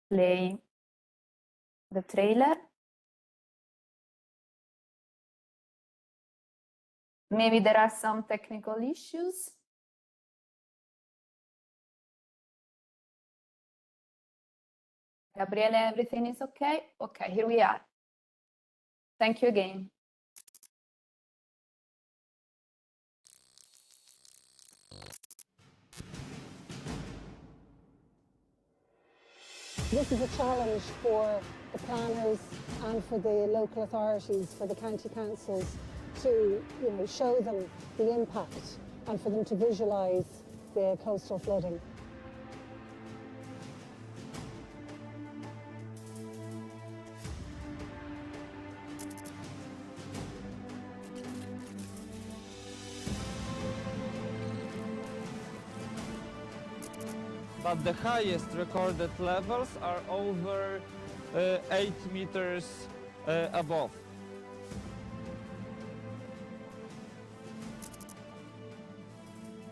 play the trailer. Maybe there are some technical issues. Gabriele, everything is okay? Okay, here we are. Thank you again. This is a challenge for the planners and for the local authorities, for the county councils, to show them the impact and for them to visualise the coastal flooding. But the highest recorded levels are over 8 meters above.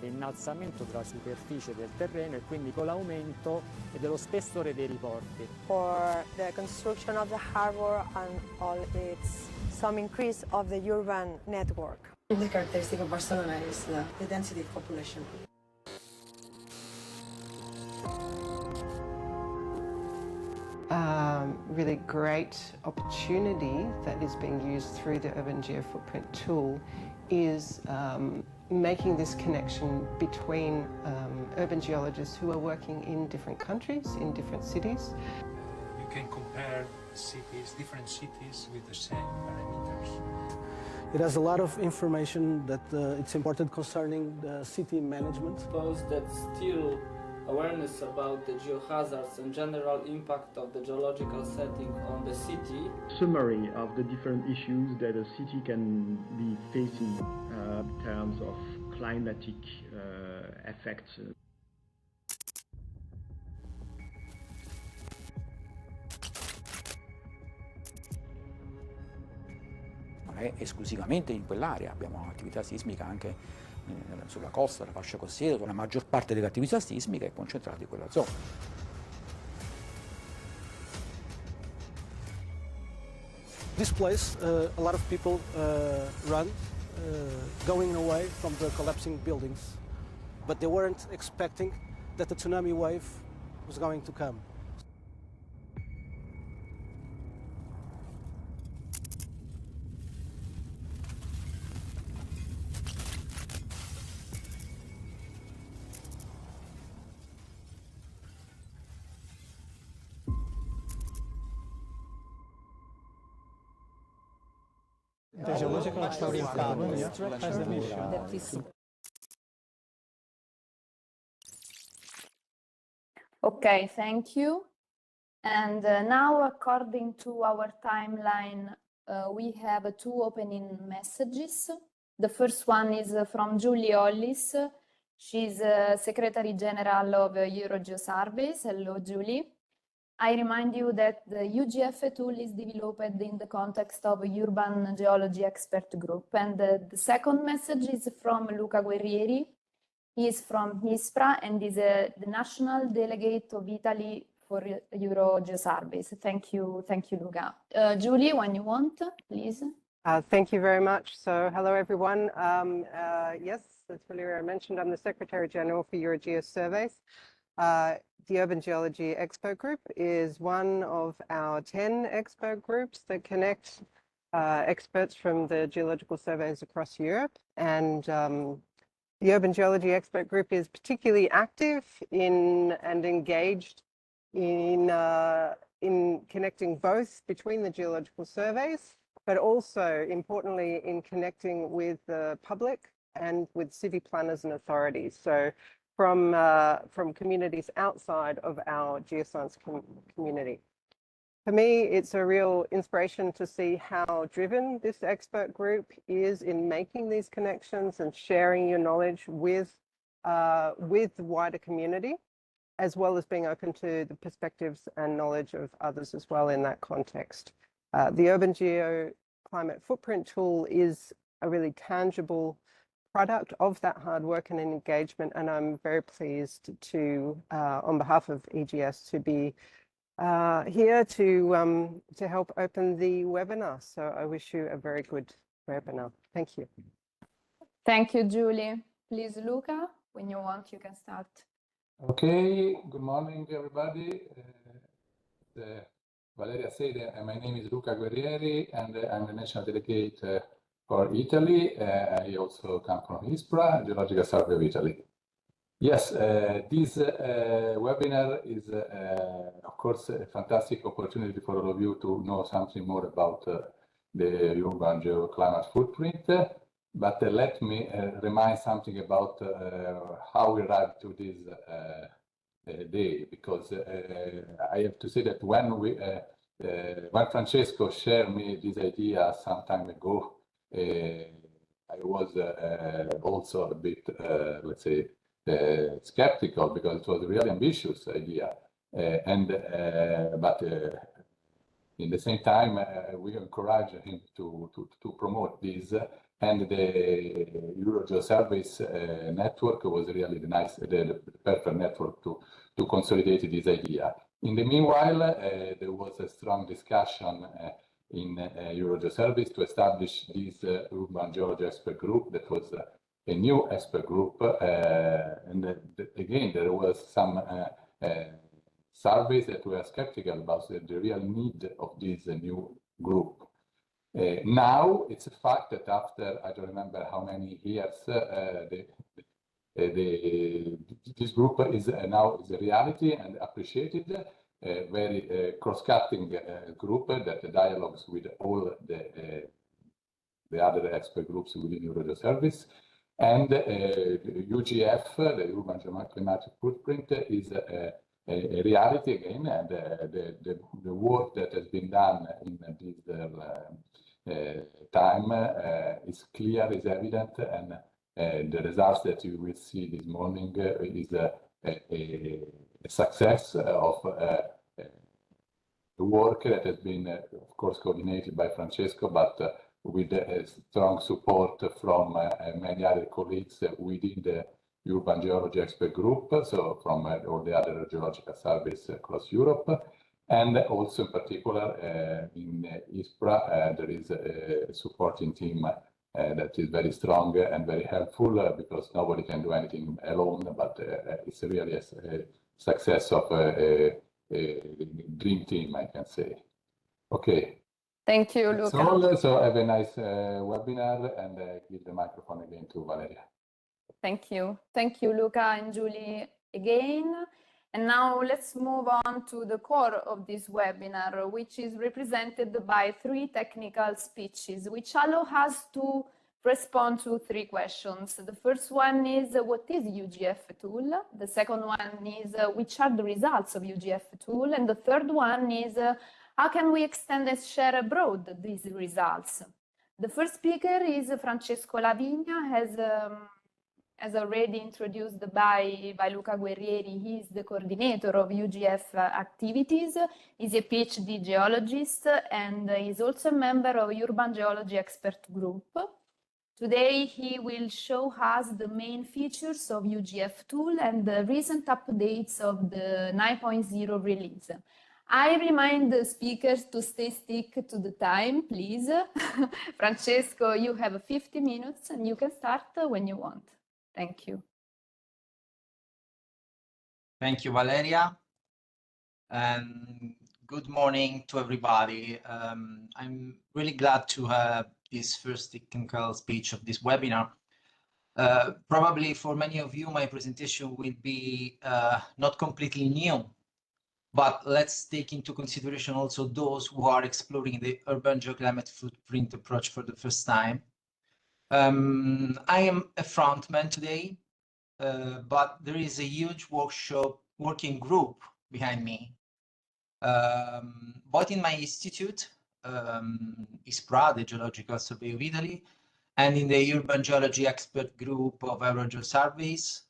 L'innalzamento della superficie del terreno e quindi con l'aumento dello spessore dei riporti. For the construction of the harbor and all its some increase of the urban network. The characteristic of Barcelona is the density of population. Really great opportunity that is being used through the Urban Geofootprint tool is making this connection between urban geologists who are working in different countries, in different cities. You can compare cities, different cities with the same parameters. It has a lot of information that it's important concerning the city management. Suppose that still awareness about the geohazards and general impact of the geological setting on the city. Summary of the different issues that a city can be facing in terms of climatic effects. Non è esclusivamente in quell'area, abbiamo attività sismica anche sulla costa, la fascia costiera, la maggior parte delle attività sismiche è concentrata in quella zona. This place, a lot of people run, going away from the collapsing buildings, but they weren't expecting that the tsunami wave was going to come. The geological structure. Okay, thank you. And now, according to our timeline, we have two opening messages. The first one is from Julie Hollis. She's Secretary General of Eurogeosurveys. Hello, Julie. I remind you that the UGF tool is developed in the context of a urban geology expert group. And the second message is from Luca Guerrieri. He is from ISPRA and is the national delegate of Italy for Eurogeosurveys. Thank you, Luca. Julie, when you want, please. Thank you very much. So, hello everyone. Yes, as Valeria mentioned, I'm the Secretary General for Eurogeosurveys. The Urban Geology Expert Group is one of our 10 expert groups that connect experts from the geological surveys across Europe. And the Urban Geology Expert Group is particularly active and engaged in connecting both between the geological surveys, but also importantly in connecting with the public and with city planners and authorities. So from communities outside of our geoscience community. For me, it's a real inspiration to see how driven this expert group is in making these connections and sharing your knowledge with the wider community, as well as being open to the perspectives and knowledge of others as well in that context. The Urban Geo-Climate Footprint tool is a really tangible product of that hard work and engagement, and I'm very pleased to, on behalf of EGS, to be here to help open the webinar. So I wish you a very good webinar. Thank you. Thank you, Julie. Please, Luca, when you want, you can start. Okay, good morning, everybody. Valeria said my name is Luca Guerrieri, and I'm the national delegate for Italy. I also come from ISPRA, Geological Survey of Italy. Yes, this webinar is, of course, a fantastic opportunity for all of you to know something more about the urban geoclimate footprint. But let me remind something about how we arrived to this day, because I have to say that when Francesco shared me this idea some time ago, I was also a bit, let's say, skeptical, because it was a really ambitious idea, but in the same time we encourage him to promote this, and the Geo-Service network was really the perfect network to consolidate this idea. In the meanwhile, there was a strong discussion in Geo-Service to establish this urban geology expert group that was a new expert group, and again, there was some surveys that were skeptical about the real need of this new group. Now, it's a fact that after, I don't remember how many years, this group is now a reality and appreciated, a very cross-cutting group that dialogues with all the other expert groups within Geo-Service. And UGF, the Urban Geo-Climatic Footprint, is a reality again, and the work that has been done in this time is clear, is evident, and the results that you will see this morning is a success of the work that has been, of course, coordinated by Francesco, but with strong support from many other colleagues within the Urban Geology Expert Group, so from all the other geological surveys across Europe. And also in particular in ISPRA, there is a supporting team that is very strong and very helpful, because nobody can do anything alone, but it's really a success of a dream team, I can say. Okay. Thank you, Luca. So have a nice webinar, and give the microphone again to Valeria. Thank you. Thank you, Luca and Julie again. And now let's move on to the core of this webinar, which is represented by 3 technical speeches, which allow us to respond to 3 questions. The first one is, what is UGF tool? The second one is, which are the results of UGF tool? And the third one is, how can we extend and share abroad these results? The first speaker is Francesco Lavigna, as already introduced by Luca Guerrieri. He is the coordinator of UGF activities. He's a PhD geologist and is also a member of Urban Geology Expert Group. Today, he will show us the main features of UGF tool and the recent updates of the 9.0 release. I remind the speakers to stick to the time, please. Francesco, you have 50 minutes and you can start when you want. Thank you. Thank you, Valeria. And good morning to everybody. I'm really glad to have this first technical speech of this webinar. Probably for many of you, my presentation will be not completely new, but let's take into consideration also those who are exploring the urban geoclimate footprint approach for the first time. I am a frontman today, but there is a huge working group behind me, both in my institute, ISPRA, the Geological Survey of Italy, and in the Urban Geology Expert Group of Eurogeo Surveys,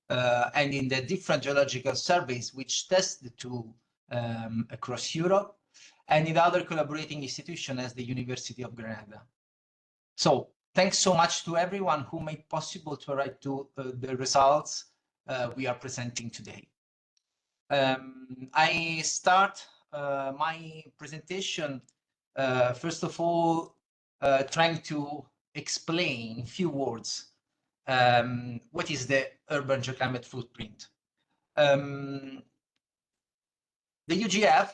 and in the different geological surveys which test the tool across Europe, and in other collaborating institutions as the University of Granada. So thanks so much to everyone who made possible to arrive to the results we are presenting today. I start my presentation, first of all, trying to explain in a few words what is the urban geoclimate footprint. The UGF,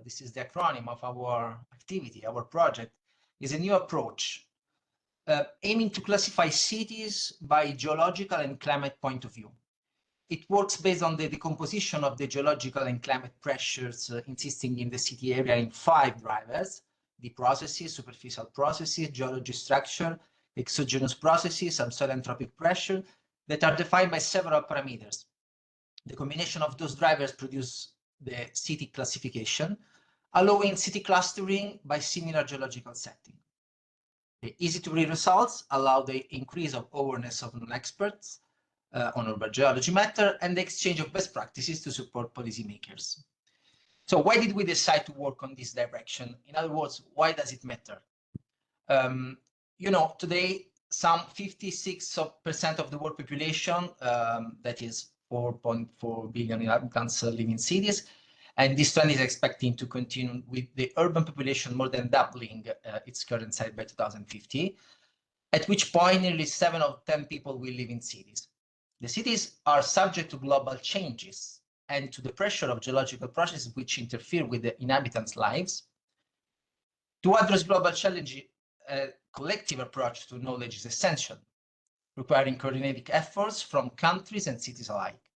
this is the acronym of our activity, our project, is a new approach aiming to classify cities by geological and climate point of view. It works based on the decomposition of the geological and climate pressures existing in the city area in 5 drivers: the processes, superficial processes, geology structure, exogenous processes, subsoil anthropic pressure, that are defined by several parameters. The combination of those drivers produce the city classification, allowing city clustering by similar geological setting. The easy-to-read results allow the increase of awareness of non-experts on urban geology matter and the exchange of best practices to support policymakers. So why did we decide to work on this direction? In other words, why does it matter? You know, today, some 56% of the world population, that is 4.4 billion inhabitants, live in cities. And this trend is expecting to continue, with the urban population more than doubling its current size by 2050, at which point nearly 7 of 10 people will live in cities. The cities are subject to global changes and to the pressure of geological processes which interfere with the inhabitants' lives. To address global challenges, a collective approach to knowledge is essential, requiring coordinated efforts from countries and cities alike.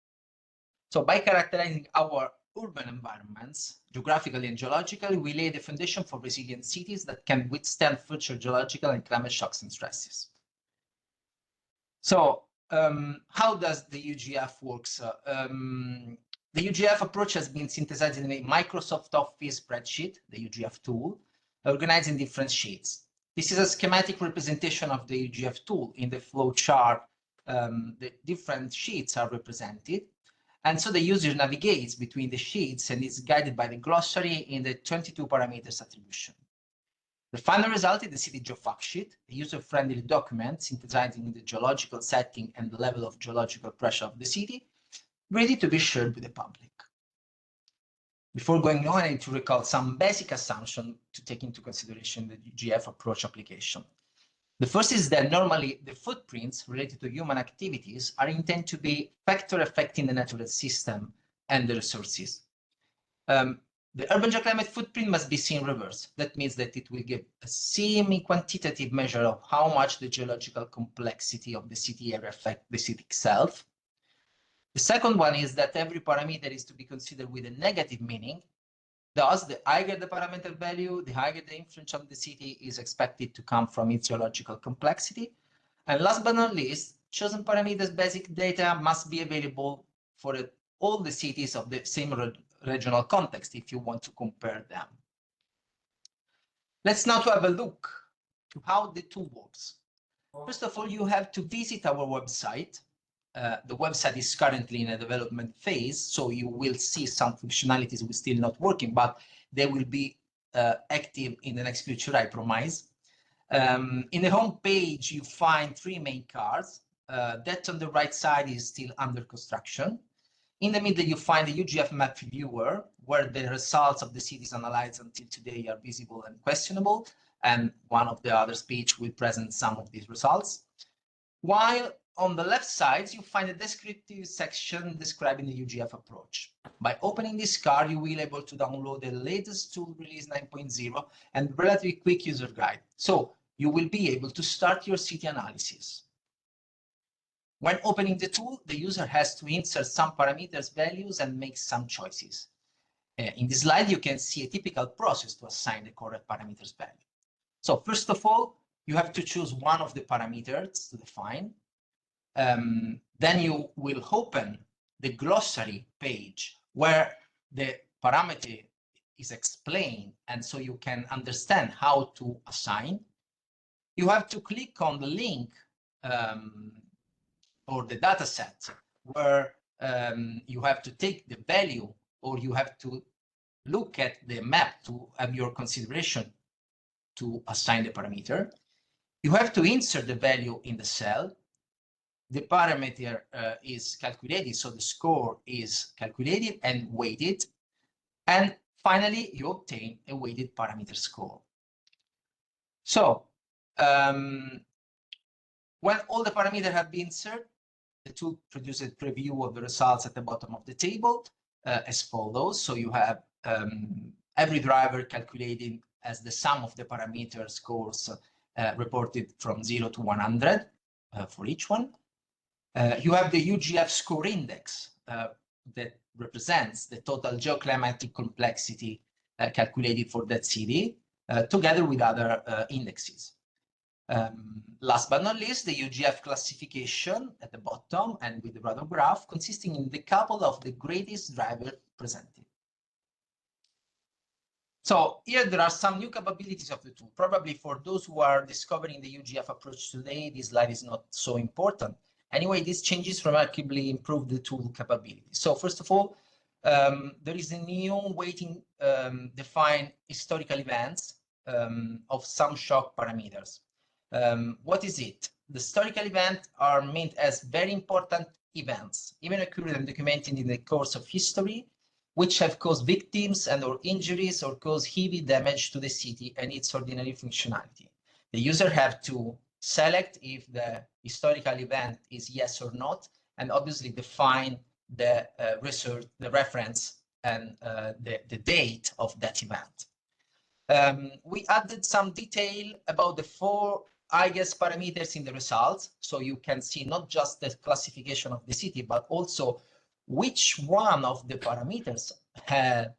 So by characterizing our urban environments, geographically and geologically, we lay the foundation for resilient cities that can withstand future geological and climate shocks and stresses. So how does the UGF works? The UGF approach has been synthesized in a Microsoft Office spreadsheet, the UGF tool, organized in different sheets. This is a schematic representation of the UGF tool. In the flow chart, the different sheets are represented. And so the user navigates between the sheets and is guided by the glossary in the 22 parameters attribution. The final result is the city geofact sheet, a user-friendly document synthesizing the geological setting and the level of geological pressure of the city, ready to be shared with the public. Before going on, I need to recall some basic assumptions to take into consideration the UGF approach application. The first is that normally the footprints related to human activities are intended to be factor affecting the natural system and the resources. The urban geoclimate footprint must be seen reverse. That means that it will give a semi-quantitative measure of how much the geological complexity of the city area affects the city itself. The second one is that every parameter is to be considered with a negative meaning. Thus, the higher the parameter value, the higher the influence on the city is expected to come from its geological complexity. And last but not least, chosen parameters' basic data must be available for all the cities of the same regional context if you want to compare them. Let's now have a look to how the tool works. First of all, you have to visit our website. The website is currently in a development phase, so you will see some functionalities will still not working, but they will be active in the next future, I promise. In the home page, you find 3 main cards. That on the right side is still under construction. In the middle, you find the UGF map viewer, where the results of the cities analyzed until today are visible and questionable, and one of the other speech will present some of these results. While on the left side, you find a descriptive section describing the UGF approach. By opening this card, you will be able to download the latest tool release 9.0 and relatively quick user guide. So you will be able to start your city analysis. When opening the tool, the user has to insert some parameters values and make some choices. In this slide, you can see a typical process to assign the correct parameters value. So first of all, you have to choose one of the parameters to define. Then you will open the glossary page where the parameter is explained, and so you can understand how to assign. You have to click on the link or the data set where you have to take the value, or you have to look at the map to have your consideration to assign the parameter. You have to insert the value in the cell. the parameter is calculated, so the score is calculated and weighted, and finally you obtain a weighted parameter score. So when all the parameters have been inserted, the tool produces a preview of the results at the bottom of the table as follows. So you have every driver calculated as the sum of the parameter scores reported from 0 to 100 for each one. You have the UGF score index that represents the total geoclimatic complexity calculated for that city, together with other indexes. Last but not least, the UGF classification at the bottom and with the radar graph, consisting in the couple of the greatest driver presented. So here there are some new capabilities of the tool. Probably for those who are discovering the UGF approach today, this slide is not so important. Anyway, these changes remarkably improve the tool capability. So first of all, there is a new weighting define historical events of some shock parameters. What is it? The historical events are meant as very important events, even occurred and documented in the course of history, which have caused victims and or injuries or caused heavy damage to the city and its ordinary functionality. The user have to select if the historical event is yes or not, and obviously define the research, the reference, and the date of that event. We added some detail about the 4 highest parameters in the results, so you can see not just the classification of the city, but also which one of the parameters have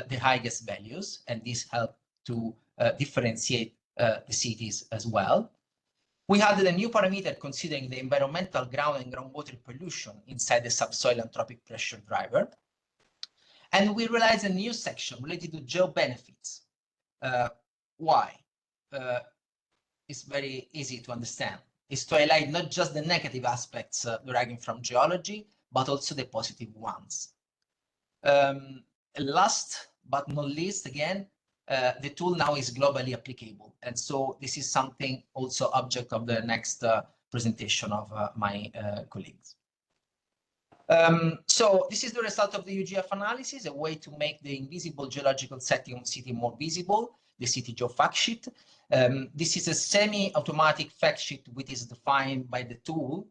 the highest values, and this helps to differentiate the cities as well. We added a new parameter considering the environmental ground and groundwater pollution inside the subsoil anthropic pressure driver. And we realized a new section related to geo-benefits. Why? It's very easy to understand. It's to highlight not just the negative aspects deriving from geology, but also the positive ones. Last but not least, again, the tool now is globally applicable. And so this is something also object of the next presentation of my colleagues. So this is the result of the UGF analysis, a way to make the invisible geological setting of city more visible, the city geo fact sheet. This is a semi-automatic fact sheet which is defined by the tool,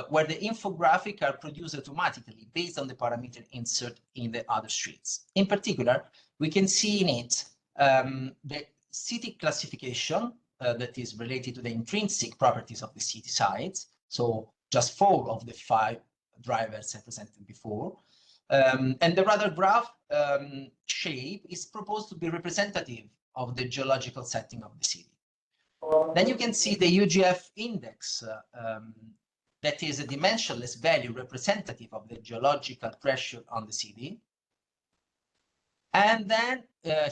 where the infographic are produced automatically based on the parameter insert in the other streets. In particular, we can see in it the city classification that is related to the intrinsic properties of the city sites. So just 4 of the 5 drivers I presented before. And the radar graph shape is proposed to be representative of the geological setting of the city. Then you can see the UGF index, that is a dimensionless value representative of the geological pressure on the city. And then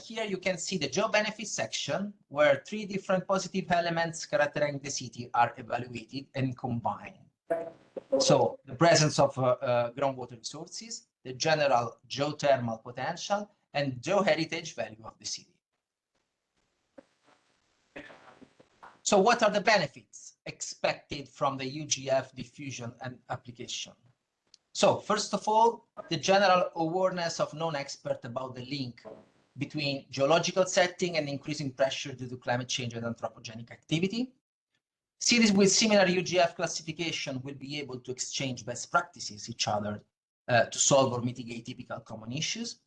here you can see the geo-benefit section, where 3 different positive elements characterizing the city are evaluated and combined. So the presence of groundwater resources, the general geothermal potential, and geoheritage value of the city. So what are the benefits expected from the UGF diffusion and application? So first of all, the general awareness of non-experts about the link between geological setting and increasing pressure due to climate change and anthropogenic activity. Cities with similar UGF classification will be able to exchange best practices each other to solve or mitigate typical common issues.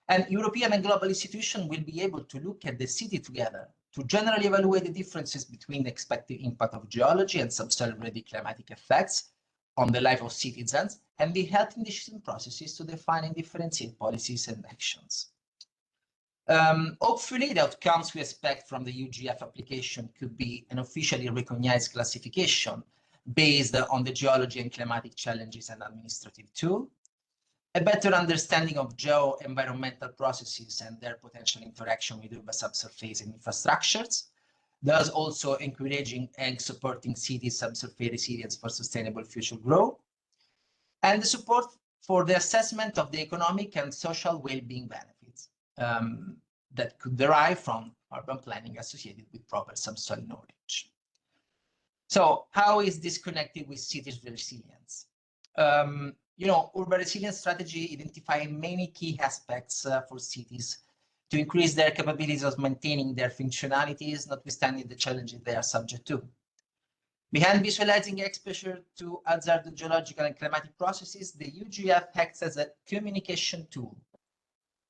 And European and global institutions will be able to look at the city together to generally evaluate the differences between the expected impact of geology and subsoil-ready climatic effects on the life of citizens, and be helping decision processes to define and differentiate policies and actions. Hopefully, the outcomes we expect from the UGF application could be an officially recognized classification based on the geology and climatic challenges and administrative tool, a better understanding of geo-environmental processes and their potential interaction with urban subsurface and infrastructures, thus also encouraging and supporting cities' subsurface resilience for sustainable future growth, and the support for the assessment of the economic and social well-being benefits that could derive from urban planning associated with proper subsoil knowledge. So how is this connected with cities resilience? You know, urban resilience strategy identify many key aspects for cities to increase their capabilities of maintaining their functionalities, notwithstanding the challenges they are subject to. Behind visualizing exposure to hazard geological and climatic processes, the UGF acts as a communication tool,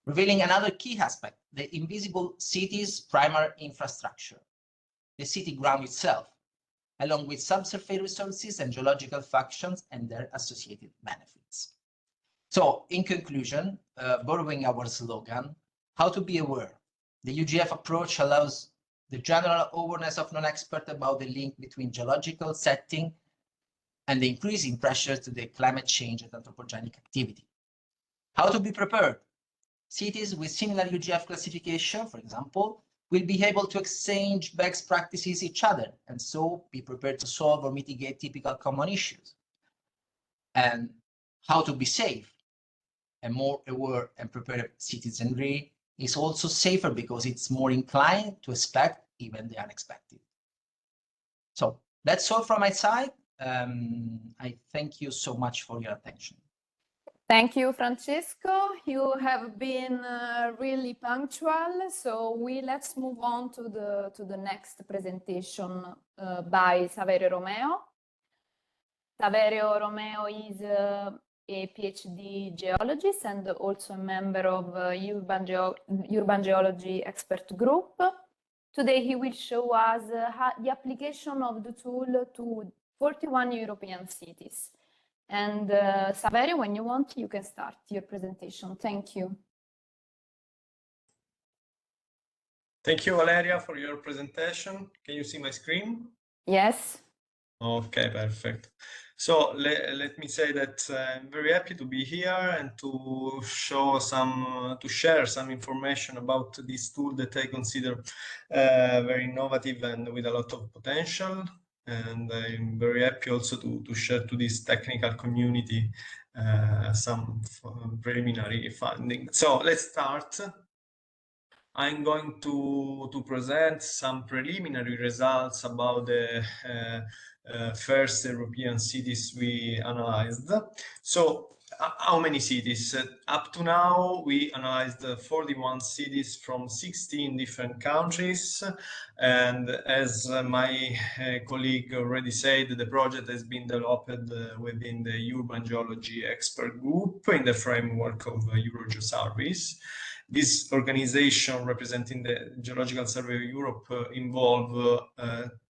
revealing another key aspect, the invisible city's primary infrastructure, the city ground itself, along with subsurface resources and geological functions and their associated benefits. So, in conclusion, borrowing our slogan, how to be aware, the UGF approach allows the general awareness of non-expert about the link between geological setting and the increasing pressure to the climate change and anthropogenic activity. How to be prepared? Cities with similar UGF classification, for example, will be able to exchange best practices each other and so be prepared to solve or mitigate typical common issues. And how to be safe? A more aware and prepared citizenry is also safer because it's more inclined to expect even the unexpected. So that's all from my side. I thank you so much for your attention. Thank you, Francesco. You have been really punctual. So let's move on to the next presentation by Saverio Romeo. Saverio Romeo is a PhD geologist and also a member of Urban Geology Expert Group. Today he will show us the application of the tool to 41 European cities. And Saverio, when you want, you can start your presentation. Thank you. Thank you, Valeria, for your presentation. Can you see my screen? Yes. Okay, perfect. So let me say that I'm very happy to be here and to share some information about this tool that I consider very innovative and with a lot of potential. And I'm very happy also to share to this technical community some preliminary findings. So let's start. I'm going to present some preliminary results about the first European cities we analyzed. So how many cities? Up to now, we analyzed 41 cities from 16 different countries. And as my colleague already said, the project has been developed within the Urban Geology Expert Group in the framework of EuroGeoSurveys. This organization representing the Geological Survey of Europe involve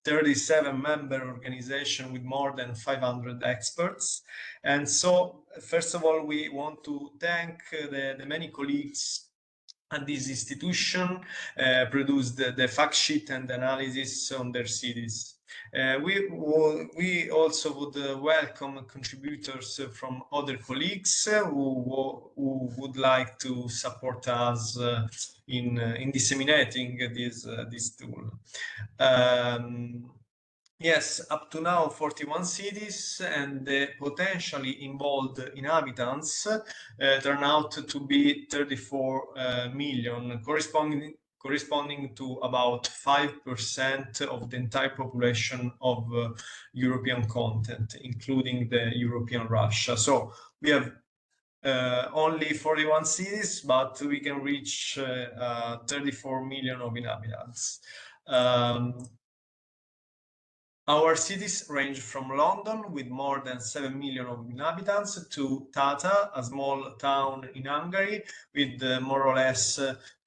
37 member organization with more than 500 experts. And so, first of all, we want to thank the many colleagues at this institution produced the fact sheet and analysis on their cities. We also would welcome contributors from other colleagues who would like to support us in disseminating this tool. Yes, up to now 41 cities and the potentially involved inhabitants turn out to be 34 million, corresponding to about 5% of the entire population of European continent, including the European Russia. So we have only 41 cities, but we can reach 34 million of inhabitants. Our cities range from London, with more than 7 million of inhabitants, to Tata, a small town in Hungary, with more or less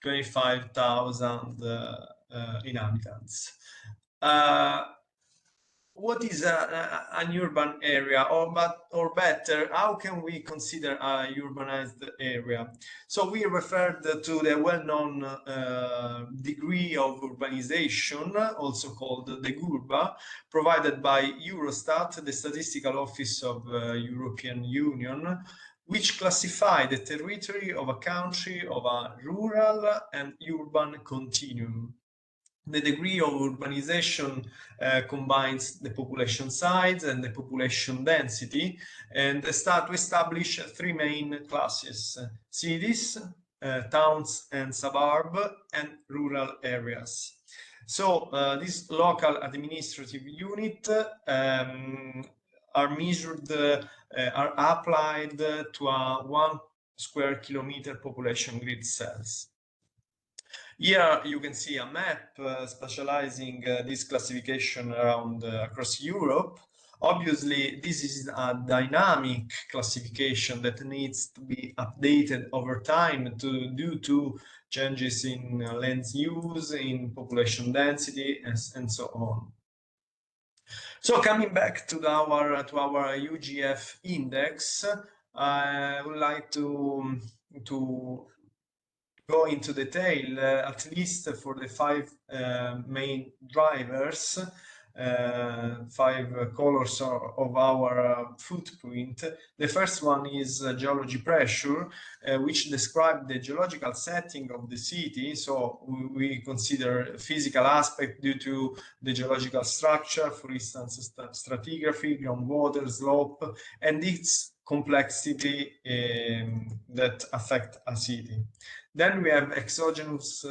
25,000 inhabitants. What is an urban area, or better, how can we consider a urbanized area? So we referred to the well-known degree of urbanization, also called the GURBA, provided by Eurostat, the Statistical Office of European Union, which classify the territory of a country of a rural and urban continuum. The degree of urbanization combines the population size and the population density, and start to establish three main classes: cities, towns and suburbs, and rural areas. So this local administrative unit are measured, are applied to a 1 square kilometer population grid cells. Here you can see a map specializing this classification around across Europe. Obviously, this is a dynamic classification that needs to be updated over time due to changes in land use, in population density, and so on. So coming back to our UGF index, I would like to go into detail, at least for the 5 main drivers, 5 colors of our footprint. The first one is geology pressure, which describes the geological setting of the city. So we consider physical aspect due to the geological structure, for instance, stratigraphy, groundwater, slope, and its complexity that affect a city. Then we have exogenous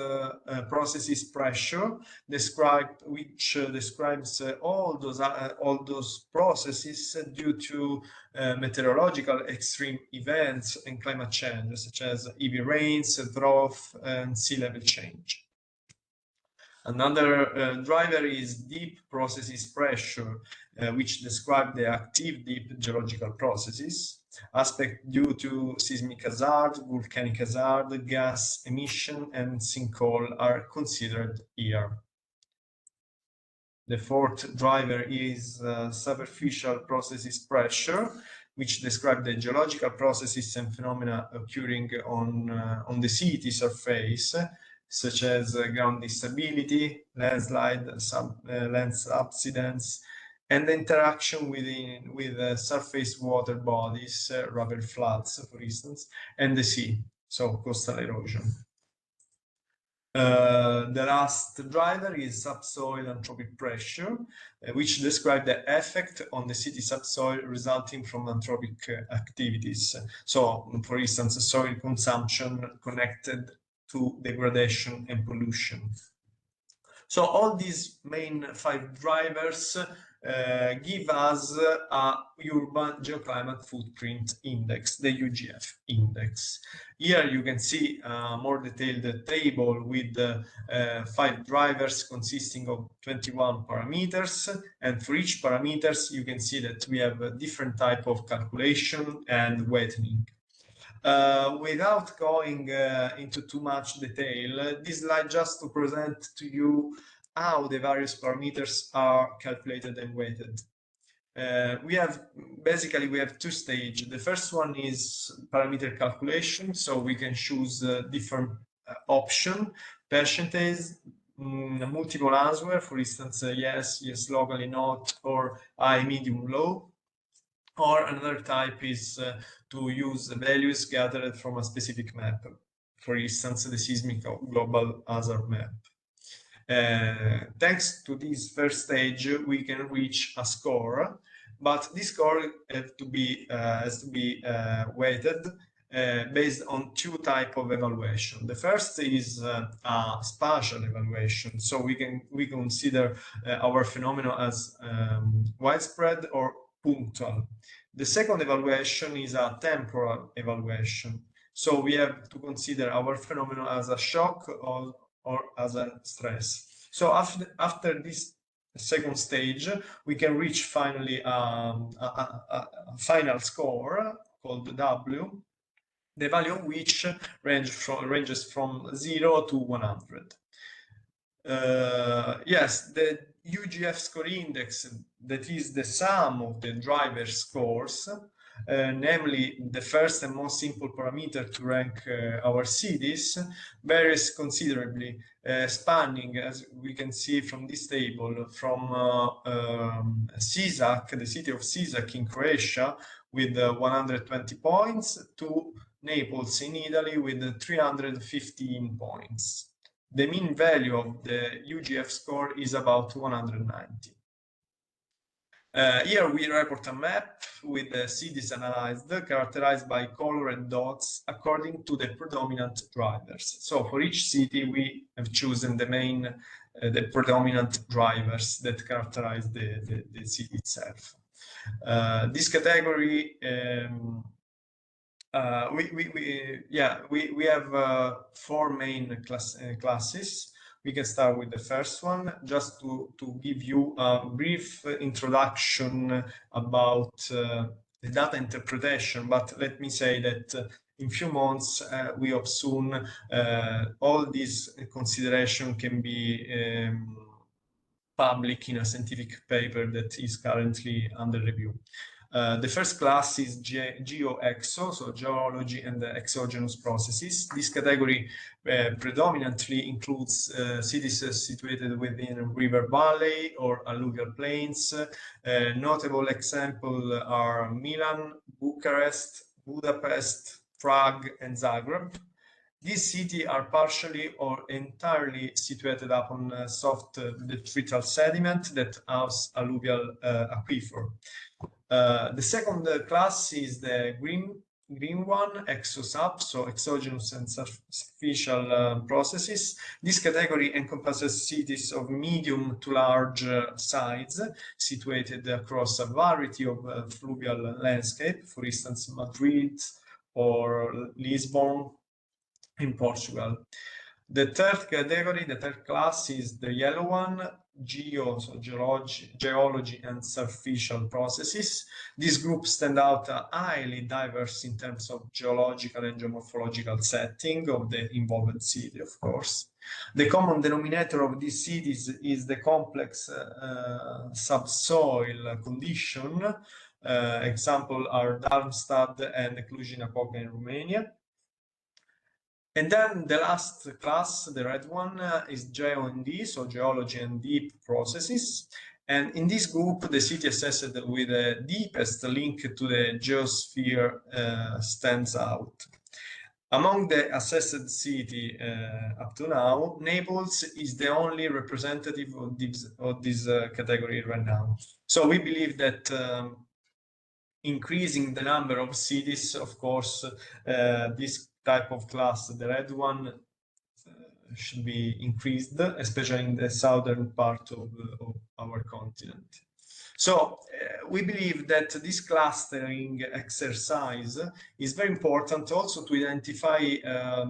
processes pressure, which describes all those processes due to meteorological extreme events and climate change, such as heavy rains, drought, and sea level change. Another driver is deep processes pressure, which describe the active deep geological processes. Aspect due to seismic hazard, volcanic hazard, gas emission, and sinkhole are considered here. The fourth driver is superficial processes pressure, which describe the geological processes and phenomena occurring on the city surface, such as ground instability, landslide, land subsidence, and the interaction with surface water bodies, rubber floods, for instance, and the sea, so coastal erosion. The last driver is subsoil anthropic pressure, which describes the effect on the city subsoil resulting from anthropic activities. So, for instance, soil consumption connected to degradation and pollution. So all these main 5 drivers give us a urban geoclimate footprint index, the UGF index. Here you can see a more detailed table with 5 drivers consisting of 21 parameters, and for each parameters you can see that we have a different type of calculation and weighting. Without going into too much detail, this slide just to present to you how the various parameters are calculated and weighted. We have 2 stages. The first one is parameter calculation, so we can choose different option, percentage, multiple answer, for instance, yes, locally, not, or high, medium, low. Or another type is to use values gathered from a specific map, for instance, the seismic global hazard map. Thanks to this first stage, we can reach a score, but this score has to be weighted based on 2 types of evaluation. The first is a spatial evaluation, so we consider our phenomena as widespread or punctual. The second evaluation is a temporal evaluation, so we have to consider our phenomena as a shock or as a stress. So after this second stage, we can reach finally a final score called W, the value of which ranges from 0 to 100. Yes, the UGF score index, that is the sum of the driver scores, namely the first and most simple parameter to rank our cities, varies considerably, spanning, as we can see from this table, from Sisak, the city of Sisak in Croatia, with 120 points, to Naples in Italy with 315 points. The mean value of the UGF score is about 190. Here we report a map with the cities analyzed, characterized by colored dots according to the predominant drivers. So for each city, we have chosen the main the predominant drivers that characterize the city itself. This category, we have 4 main classes. We can start with the first one, just to give you a brief introduction about the data interpretation. But let me say that in few months, we hope soon, all these consideration can be public in a scientific paper that is currently under review. The first class is geo-exo, so geology and exogenous processes. This category predominantly includes cities situated within a river valley or alluvial plains. Notable examples are Milan, Bucharest, Budapest, Prague, and Zagreb. These cities are partially or entirely situated upon soft detrital sediment that house alluvial aquifer. The second class is the green one, exosub, so exogenous and superficial processes. This category encompasses cities of medium to large size, situated across a variety of fluvial landscape, for instance, Madrid or Lisbon in Portugal. The third category, the third class, is the yellow one, geology and superficial processes. These groups stand out highly diverse in terms of geological and geomorphological setting of the involved city, of course. The common denominator of these cities is the complex subsoil condition. Examples are Darmstadt and Cluj-Napoca in Romania. And then the last class, the red one, is Geo&D, so geology and deep processes. And in this group, the city assessed with the deepest link to the geosphere stands out. Among the assessed city up to now, Naples is the only representative of this category right now. So we believe that increasing the number of cities, of course, this type of class, the red one, should be increased, especially in the southern part of our continent. So we believe that this clustering exercise is very important also to identify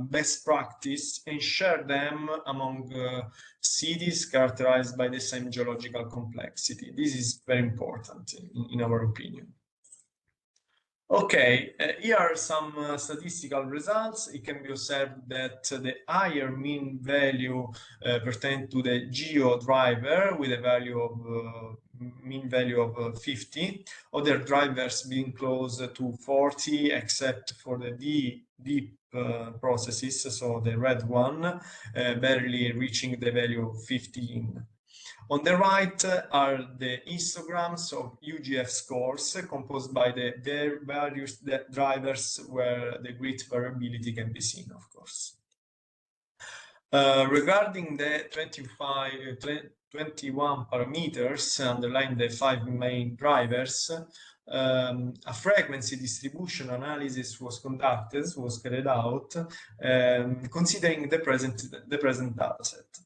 best practice and share them among cities characterized by the same geological complexity. This is very important in our opinion. Okay, here are some statistical results. It can be observed that the higher mean value pertain to the geo driver with a value of mean value of 50, other drivers being close to 40, except for the deep processes, so the red one, barely reaching the value of 15. On the right are the histograms of UGF scores composed by the various drivers where the great variability can be seen, of course. Regarding the 21 parameters underlying the 5 main drivers, a frequency distribution analysis was carried out, considering the present dataset.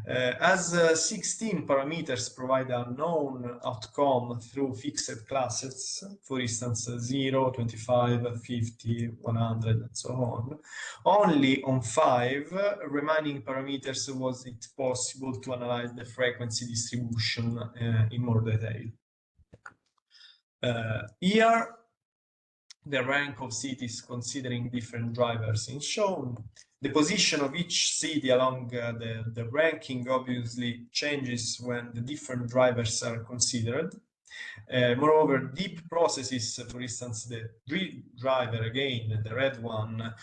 As 16 parameters provide a known outcome through fixed classes, for instance 0, 25, 50, 100, and so on, only on 5 remaining parameters was it possible to analyze the frequency distribution in more detail. Here, the rank of cities considering different drivers is shown. The position of each city along the ranking obviously changes when the different drivers are considered. Moreover, deep processes, for instance, the driver, again, the red one,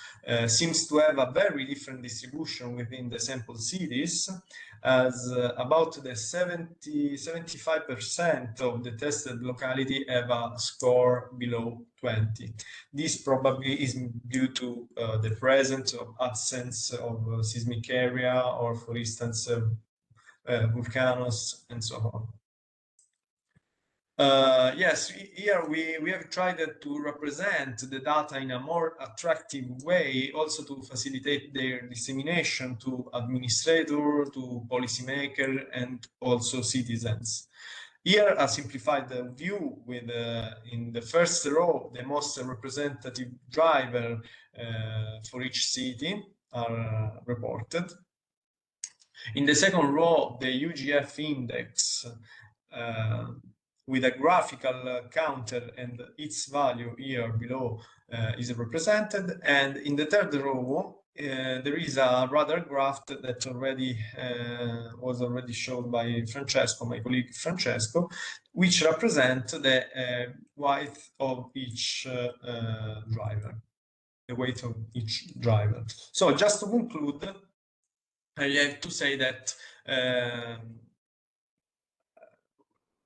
seems to have a very different distribution within the sample cities, as about the 75% of the tested locality have a score below 20. This probably is due to the presence or absence of seismic area, or for instance, volcanoes, and so on. Yes, here we have tried to represent the data in a more attractive way, also to facilitate their dissemination to administrator, to policymaker, and also citizens. Here, a simplified view with, in the first row, the most representative driver for each city are reported. In the second row, the UGF index with a graphical counter and its value here below is represented. And in the third row, there is a radar graph that already was already shown by Francesco, my colleague Francesco, which represent the weight of each driver, the weight of each driver. So just to conclude, I have to say that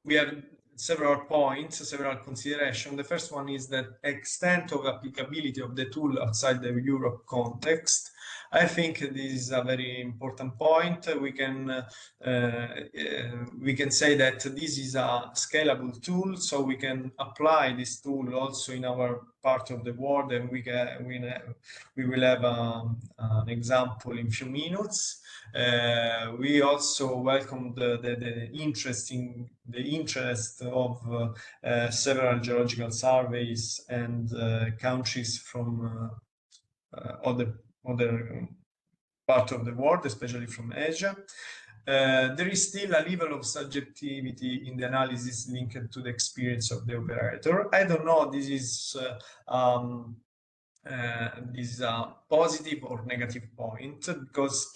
we have several points, several considerations. The first one is the extent of applicability of the tool outside the Europe context. I think this is a very important point. We can say that this is a scalable tool, so we can apply this tool also in our part of the world, and we will have an example in a few minutes. We also welcome the interest of several geological surveys and countries from other part of the world, especially from Asia. There is still a level of subjectivity in the analysis linked to the experience of the operator. I don't know, this is a positive or negative point, because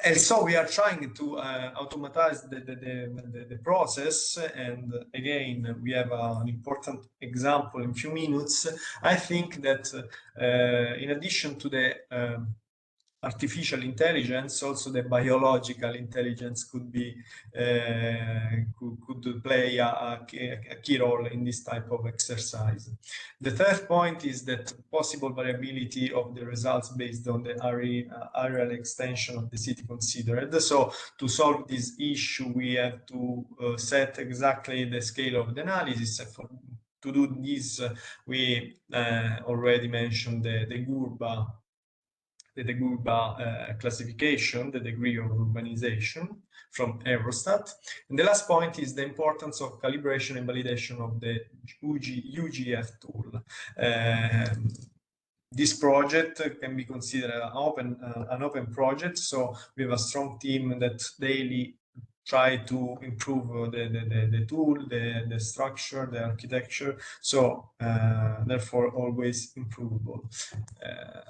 and so we are trying to automatize the process, and again we have an important example in a few minutes. I think that in addition to the artificial intelligence, also the biological intelligence could be could play a key role in this type of exercise. The third point is that possible variability of the results based on the areal extension of the city considered. So to solve this issue, we have to set exactly the scale of the analysis. To do this, we already mentioned the GURBA classification, the degree of urbanization from Eurostat. And the last point is the importance of calibration and validation of the UGF tool. This project can be considered an open project, so we have a strong team that daily try to improve the tool, the structure, the architecture, so therefore always improvable.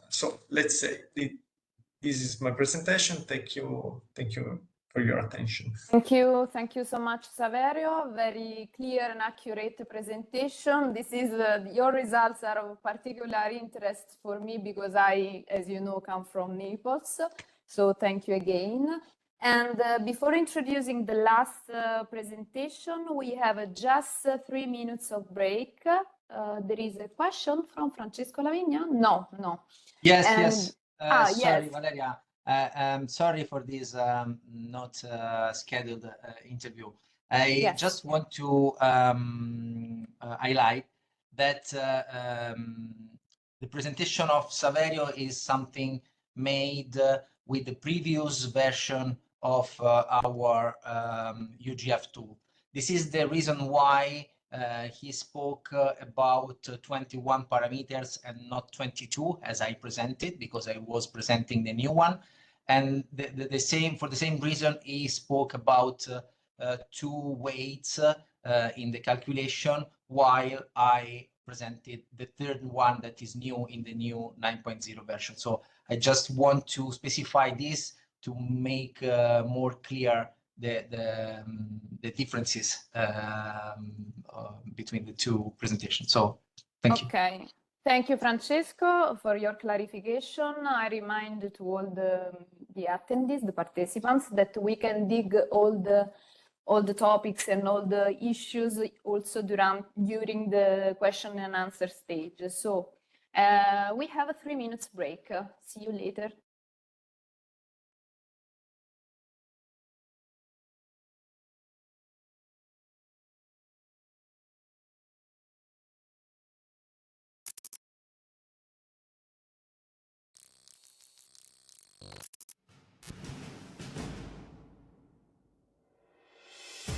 So let's say this is my presentation. Thank you for your attention. Thank you so much, Saverio. Very clear and accurate presentation. This is your results are of particular interest for me because I, as you know, come from Naples. So thank you again. And before introducing the last presentation, we have just 3 minutes of break. There is a question from Francesco Lavigna? No. Yes, and, yes. Sorry, yes. Valeria. Sorry for this not scheduled interview. I just want to highlight that the presentation of Saverio is something made with the previous version of our UGF tool. This is the reason why he spoke about 21 parameters and not 22 as I presented, because I was presenting the new one. And for the same reason, he spoke about 2 weights in the calculation, while I presented the third one that is new in the new 9.0 version. So I just want to specify this to make more clear the differences between the 2 presentations. So thank you. Okay. Thank you, Francesco, for your clarification. I remind to all the attendees, the participants, that we can dig all the topics and all the issues also during the question and answer stage. So we have a 3 minutes break. See you later.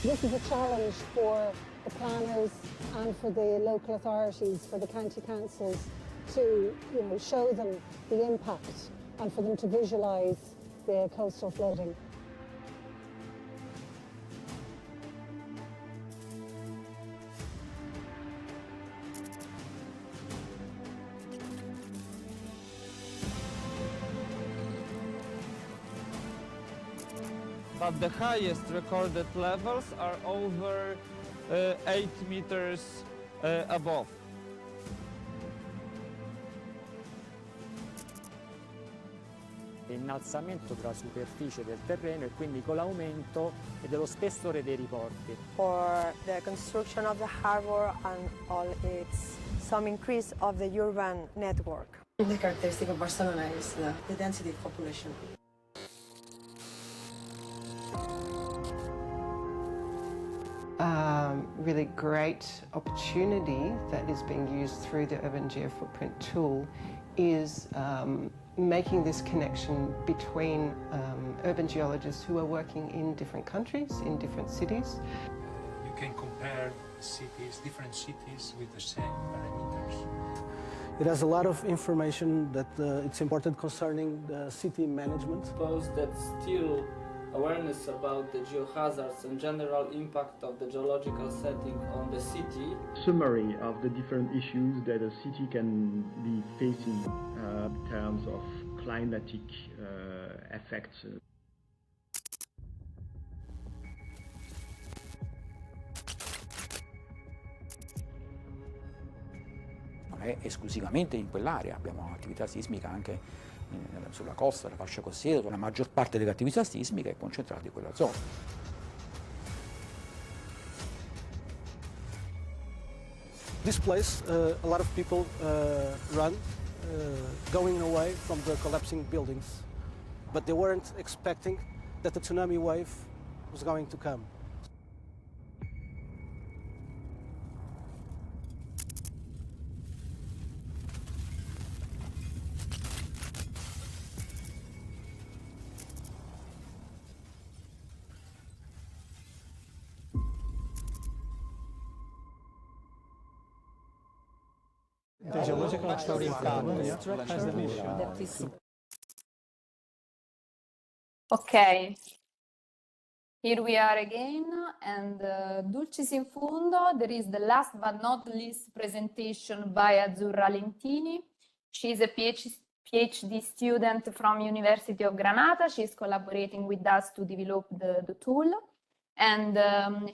This is a challenge for the planners and for the local authorities, for the county councils, to show them the impact and for them to visualise the coastal flooding. But the highest recorded levels are over 8 meters above. L'innalzamento della superficie del terreno e quindi con l'aumento dello spessore dei riporti. For the construction of the harbor and all its some increase of the urban network. The characteristic of Barcelona is the density of population. Really great opportunity that is being used through the Urban Geofootprint tool is making this connection between urban geologists who are working in different countries, in different cities. You can compare cities, different cities with the same parameters. It has a lot of information that it's important concerning the city management. Suppose that still awareness about the geohazards and general impact of the geological setting on the city. Summary of the different issues that a city can be facing in terms of climatic effects. Non è esclusivamente in quell'area, abbiamo attività sismica anche sulla costa, la fascia costiera, la maggior parte delle attività sismiche è concentrata in quella zona. This place, a lot of people run, going away from the collapsing buildings, but they weren't expecting that the tsunami wave was going to come. The geological structure has an issue. Ok, here we are again, and dulcis in fundo, there is the last but not least presentation by Azzurra Lentini. She is a PhD student from University of Granada. She is collaborating with us to develop the tool. And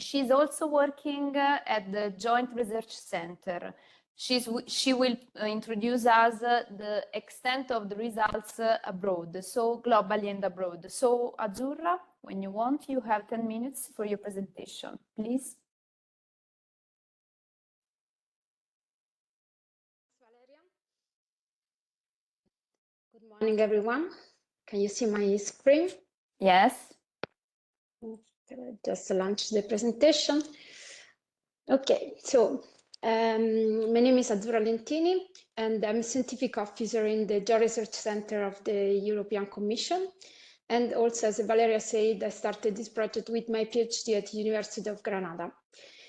she's also working at the Joint Research Center. She will introduce us the extent of the results abroad, so globally and abroad. So Azzurra, when you want, you have 10 minutes for your presentation, please. Good morning, everyone. Can you see my screen? Yes. Just launch the presentation. Okay, so my name is Azzurra Lentini, and I'm a scientific officer in the Geo-Research Center of the European Commission. And also, as Valeria said, I started this project with my PhD at the University of Granada.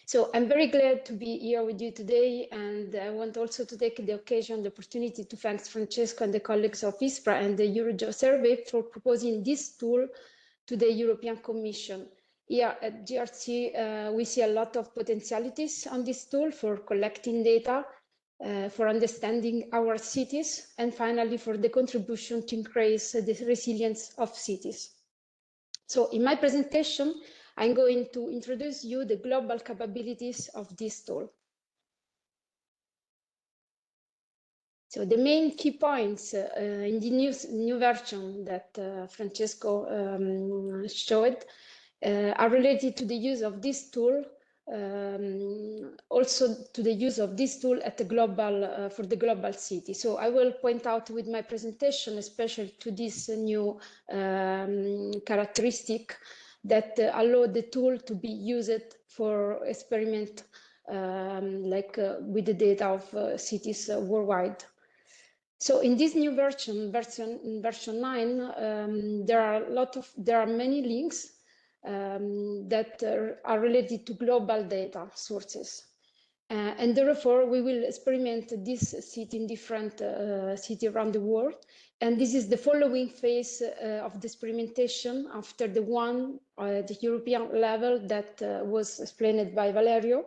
So I'm very glad to be here with you today, and I want also to take the occasion, the opportunity to thank Francesco and the colleagues of ISPRA and the Eurogeo survey for proposing this tool to the European Commission. Here at GRC, we see a lot of potentialities on this tool for collecting data, for understanding our cities, and finally for the contribution to increase the resilience of cities. So in my presentation, I'm going to introduce you the global capabilities of this tool. So the main key points in the new version that Francesco showed are related to the use of this tool, also to the use of this tool at the global for the global city. So I will point out with my presentation, especially to this new characteristic that allow the tool to be used for experiment with the data of cities worldwide. So in this new version 9, there are many links that are related to global data sources. And therefore, we will experiment this city in different cities around the world. And this is the following phase of the experimentation after the one at the European level that was explained by Valerio.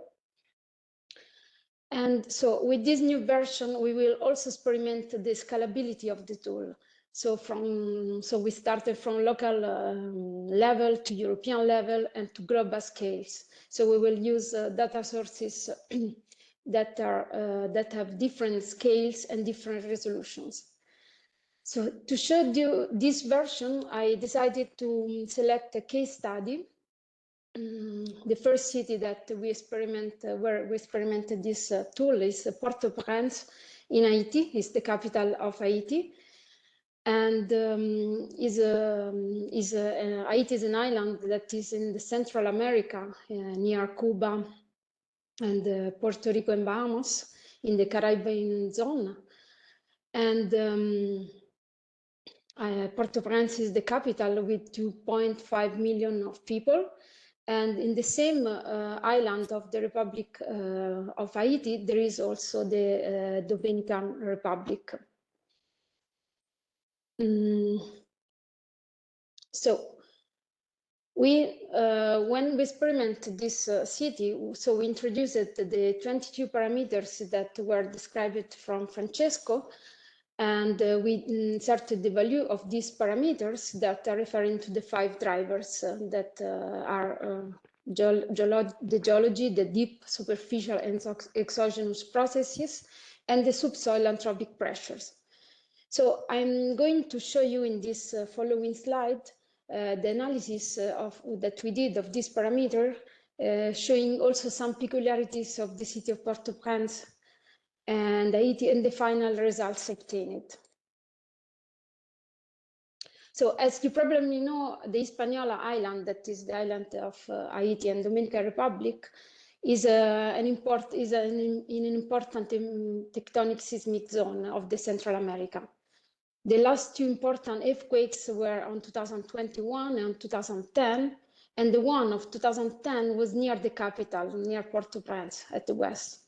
And so with this new version, we will also experiment the scalability of the tool. So we started from local level to European level and to global scales. So we will use data sources that have different scales and different resolutions. So to show you this version, I decided to select a case study. The first city that we where we experimented this tool is Port-au-Prince in Haiti. It's the capital of Haiti. And Haiti is an island that is in the Central America, near Cuba and Puerto Rico and Bahamas, in the Caribbean zone. And Port-au-Prince is the capital with 2.5 million of people. And in the same island of the Republic of Haiti, there is also the Dominican Republic. So when we experimented this city, so we introduced the 22 parameters that were described from Francesco, and we inserted the value of these parameters that are referring to the 5 drivers that are the geology, the deep, superficial, and exogenous processes, and the subsoil anthropic pressures. So I'm going to show you in this following slide the analysis that we did of this parameter, showing also some peculiarities of the city of Port-au-Prince and Haiti and the final results obtained. So as you probably know, the Hispaniola Island, that is the island of Haiti and Dominican Republic, is in an important tectonic seismic zone of the Central America. The last 2 important earthquakes were on 2021 and 2010, and the one of 2010 was near the capital, near Port-au-Prince at the west,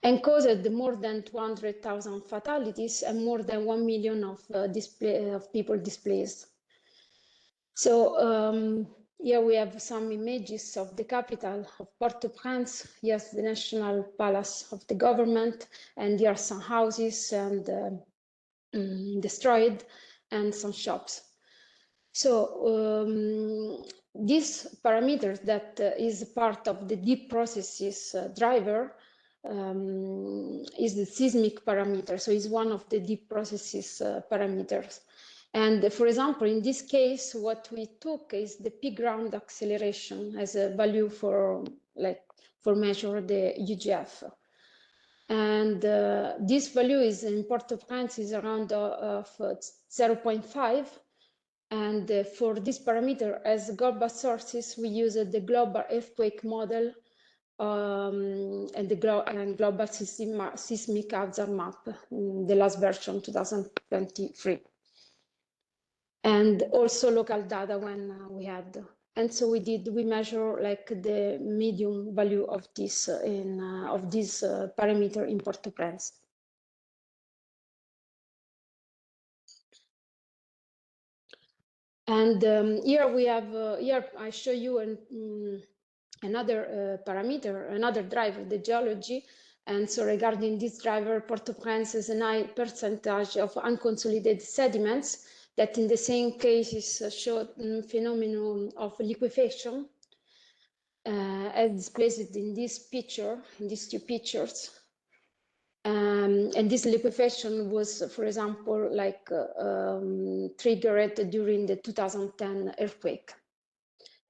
and caused more than 200,000 fatalities and more than 1 million of people displaced. So here we have some images of the capital of Port-au-Prince. Yes, the national palace of the government, and here are some houses and destroyed, and some shops. So this parameter that is part of the deep processes driver is the seismic parameter. So it's one of the deep processes parameters. And for example, in this case, what we took is the peak ground acceleration as a value for measure the UGF. And this value is in Port-au-Prince is around 0.5. And for this parameter as global sources, we use the global earthquake model and the global seismic hazard map, the last version, 2023. And also local data when we had. And so we measure like the medium value of this parameter in Port-au-Prince. And here we have, here I show you another parameter, another driver, the geology. And so regarding this driver, Port-au-Prince has a high percentage of unconsolidated sediments that in the same cases show phenomenon of liquefaction, as displayed in this picture, in these 2 pictures. And this liquefaction was, for example, like triggered during the 2010 earthquake.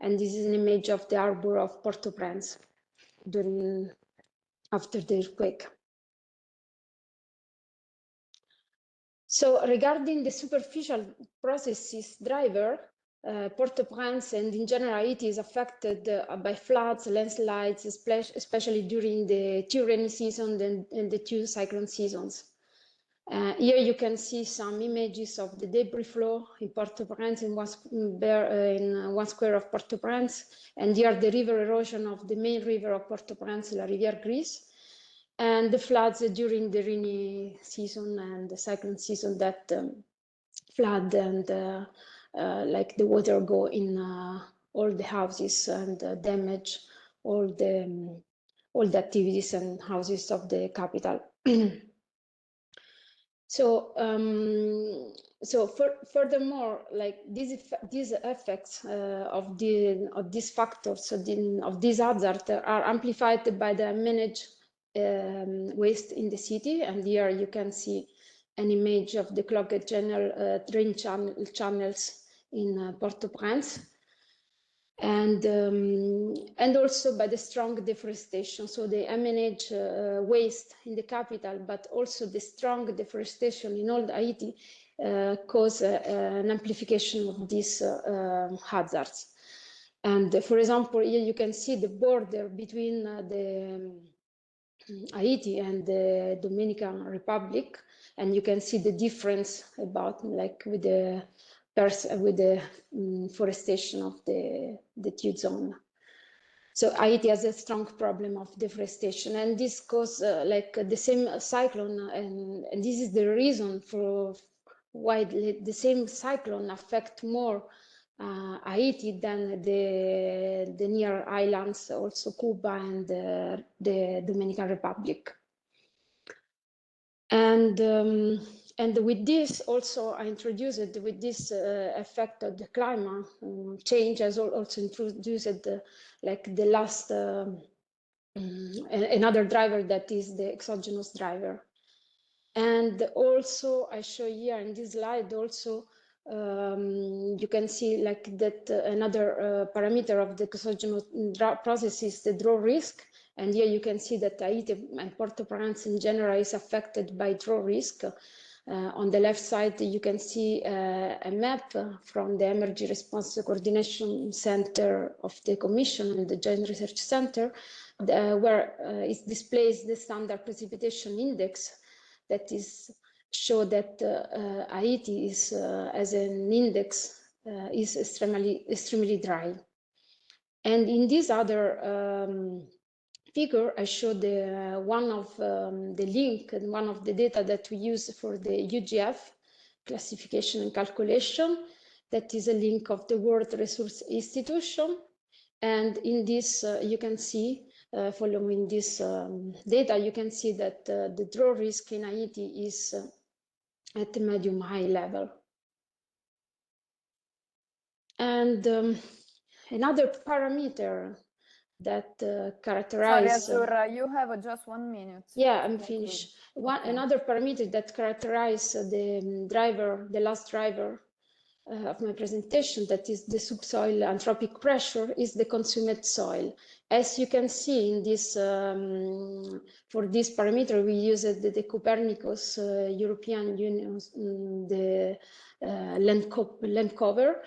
And this is an image of the harbor of Port-au-Prince after the earthquake. So regarding the superficial processes driver, Port-au-Prince and in general Haiti is affected by floods, landslides, especially during the 2 rainy seasons and the 2 cyclone seasons. Here you can see some images of the debris flow in Port-au-Prince, in one square of Port-au-Prince, and here the river erosion of the main river of Port-au-Prince, La Rivière Grise, and the floods during the rainy season and the cyclone season that flood and like the water go in all the houses and damage all the activities and houses of the capital. Furthermore, like these effects of these factors of these hazards are amplified by the managed waste in the city, and here you can see an image of the clogged drain channels in Port-au-Prince, and also by the strong deforestation. So they manage waste in the capital, but also the strong deforestation in all Haiti cause an amplification of these hazards. And for example, here you can see the border between the Haiti and the Dominican Republic, and you can see the difference about like with the forestation of the two zone. So Haiti has a strong problem of deforestation, and this causes like the same cyclone, and this is the reason for why the same cyclone affect more Haiti than the near islands, also Cuba and the Dominican Republic. And with this also I introduced with this effect of the climate change has also introduced like the last another driver, that is the exogenous driver. And also I show here in this slide also you can see like that another parameter of the exogenous process is the draw risk. And here you can see that Haiti and Port-au-Prince in general is affected by draw risk. On the left side, you can see a map from the Emergency Response Coordination Center of the Commission and the Joint Research Center, where it displays the standard precipitation index that is show that Haiti is as an index is extremely dry. And in this other figure, I show the one of the link and one of the data that we use for the UGF classification and calculation. That is a link of the World Resource Institution. And in this, you can see, following this data, you can see that the draw risk in Haiti is at the medium-high level. And another parameter that characterize... Sorry, Azzurra, you have just 1 minute. Yeah, I'm finished. Another parameter that characterize the last driver of my presentation, that is the subsoil anthropic pressure, is the consumed soil. As you can see in this, for this parameter, we used the Copernicus European Union, the land cover,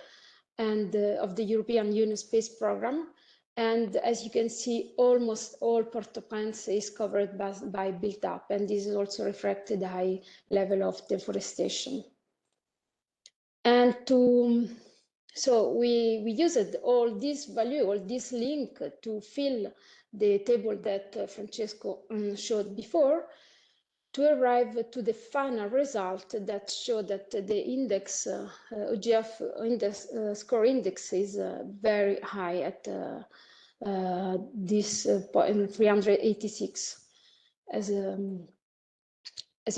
and of the European Union Space Program. And as you can see, almost all Port-au-Prince is covered by built-up, and this is also reflected the high level of deforestation. And so we used all this value, all this link to fill the table that Francesco showed before, to arrive to the final result that showed that the index, UGF index, score index is very high at this point, 386 as a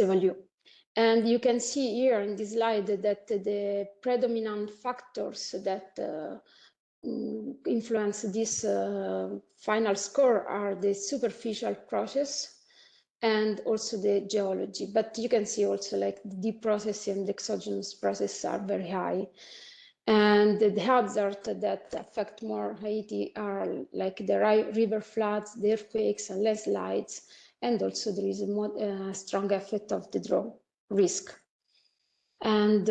value. And you can see here in this slide that the predominant factors that influence this final score are the superficial process and also the geology. But you can see also like the deep process and the exogenous process are very high. And the hazards that affect more Haiti are like the river floods, the earthquakes and landslides, and also there is a strong effect of the draw risk. And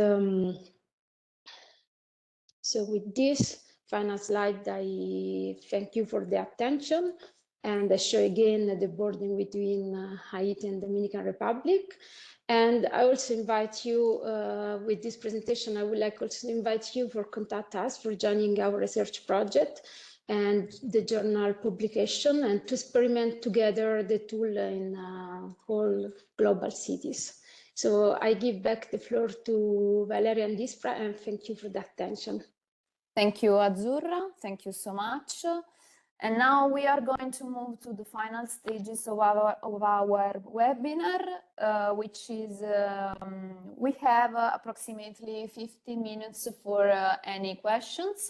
so with this final slide, I thank you for the attention, and I show again the border between Haiti and Dominican Republic. And I also invite you, with this presentation, I would like also to invite you for contact us for joining our research project and the journal publication, and to experiment together the tool in whole global cities. So I give back the floor to Valeria and Ispra, and thank you for the attention. Thank you, Azzurra. Thank you so much. And now we are going to move to the final stages of our webinar, which is, we have approximately 15 minutes for any questions.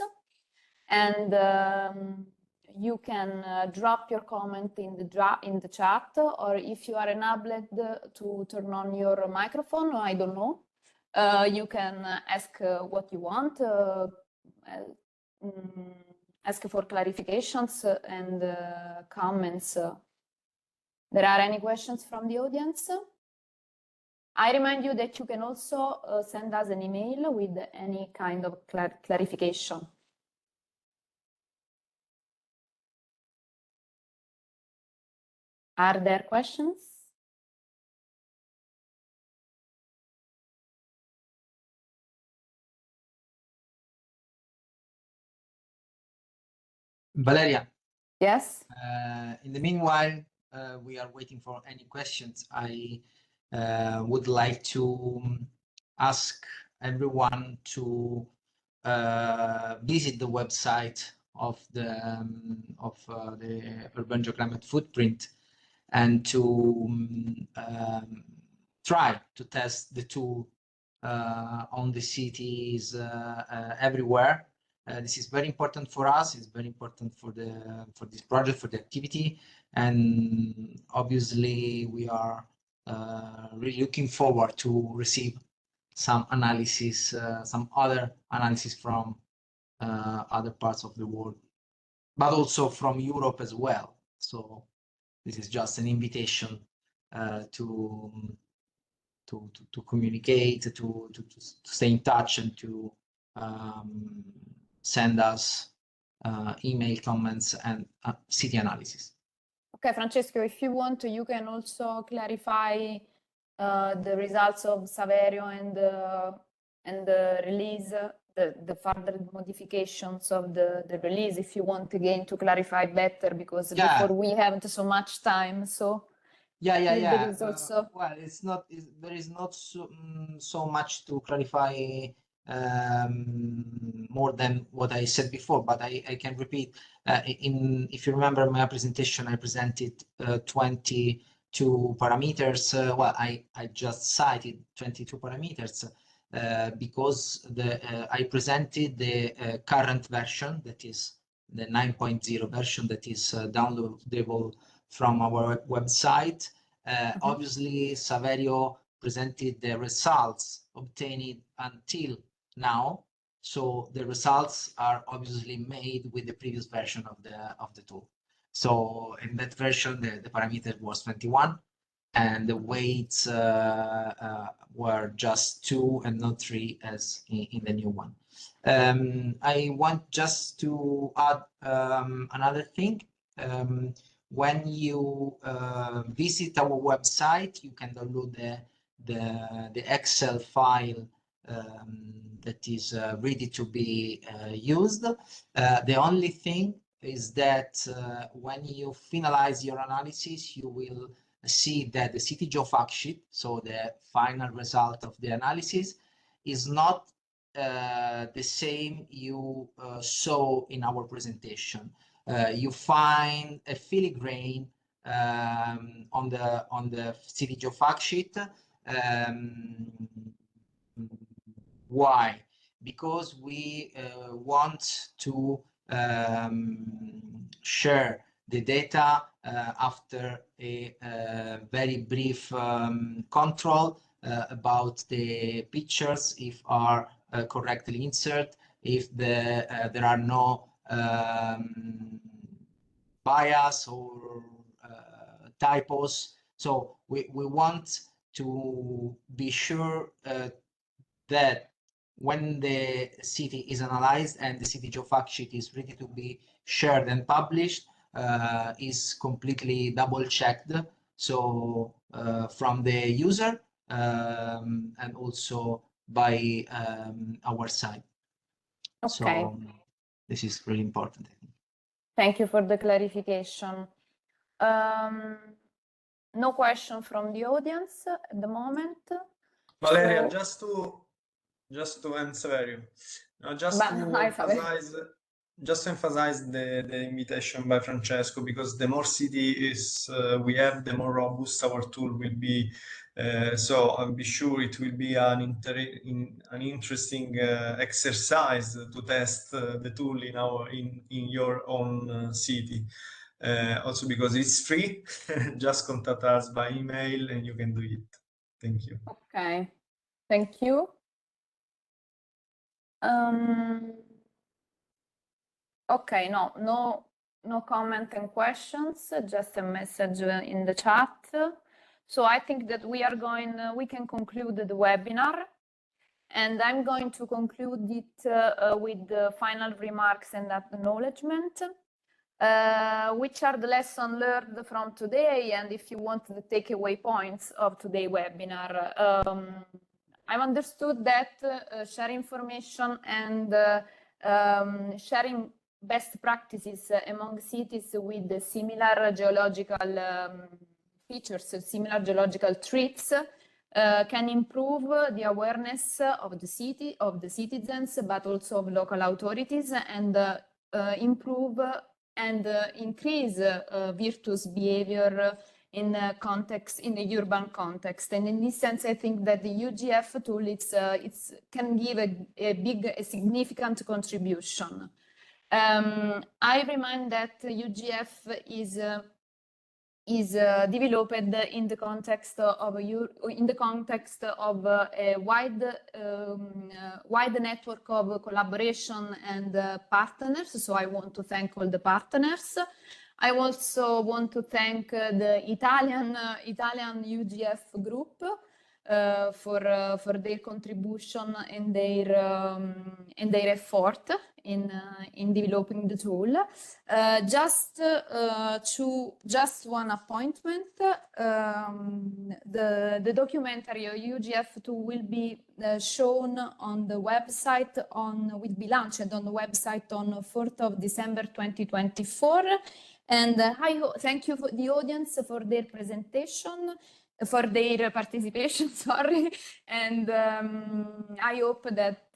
And you can drop your comment in the chat, or if you are enabled to turn on your microphone, I don't know, you can ask what you want, ask for clarifications and comments. There are any questions from the audience? I remind you that you can also send us an email with any kind of clarification. Are there questions? Valeria. Yes. In the meanwhile, we are waiting for any questions. I would like to ask everyone to visit the website of the Urban Geoclimate Footprint, and to try to test the tool on the cities everywhere. This is very important for us. It's very important for this project, for the activity, and obviously we are really looking forward to receive some analysis, some other analysis from other parts of the world, but also from Europe as well. So this is just an invitation to communicate, to stay in touch, and to send us email comments and city analysis. Okay, Francesco, if you want, you can also clarify the results of Saverio and the release, the further modifications of the release, if you want again to clarify better, because before we haven't so much time. So there is also well, there is not so much to clarify more than what I said before, but I can repeat. If you remember my presentation, I presented 22 parameters. Well, I just cited 22 parameters because I presented the current version, that is the 9.0 version, that is downloadable from our website. Obviously, Saverio presented the results obtained until now, so the results are obviously made with the previous version of the tool. So in that version, the parameter was 21, and the weights were just 2 and not 3 as in the new one. I want just to add another thing. When you visit our website, you can download the Excel file that is ready to be used. The only thing is that when you finalize your analysis, you will see that the city geo fact sheet, so the final result of the analysis, is not the same you saw in our presentation. You find a filigrane on the city geo fact sheet. Why? Because we want to share the data after a very brief control about the pictures, if are correctly inserted, if there are no bias or typos. So we want to be sure that when the city is analyzed and the city geo fact sheet is ready to be shared and published, is completely double-checked, so from the user and also by our side. Okay. So this is really important. Thank you for the clarification. No question from the audience at the moment. Valeria, So, just to answer you, no, just to emphasize the invitation by Francesco, because the more cities we have, the more robust our tool will be. So I'll be sure it will be an interesting exercise to test the tool in your own city. Also because it's free, just contact us by email and you can do it. Thank you. Okay, thank you. Okay, no comment and questions, just a message in the chat. So I think that we can conclude the webinar, and I'm going to conclude it with the final remarks and acknowledgement, which are the lessons learned from today, and if you want the takeaway points of today's webinar. I've understood that sharing information and sharing best practices among cities with similar geological features, similar geological traits, can improve the awareness of the city, of the citizens, but also of local authorities, and improve and increase virtuous behavior in the urban context. And in this sense, I think that the UGF tool can give a significant contribution. I remind that UGF is developed in the context of a wide network of collaboration and partners. So I want to thank all the partners. I also want to thank the Italian UGF group for their contribution and their effort in developing the tool. Just one appointment. The documentary UGF tool will be shown on the website will be launched on the website on 4th of December 2024. And thank you for the audience for their presentation, for their participation, sorry. And I hope that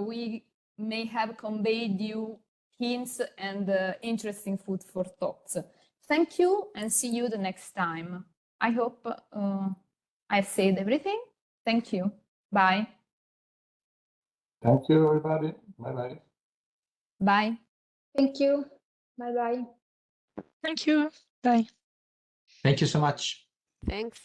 we may have conveyed you hints and interesting food for thoughts. Thank you and see you the next time. I hope I've said everything. Thank you. Bye. Thank you, everybody. Bye-bye. Bye. Thank you. Bye-bye. Thank you. Bye. Thank you so much. Thanks.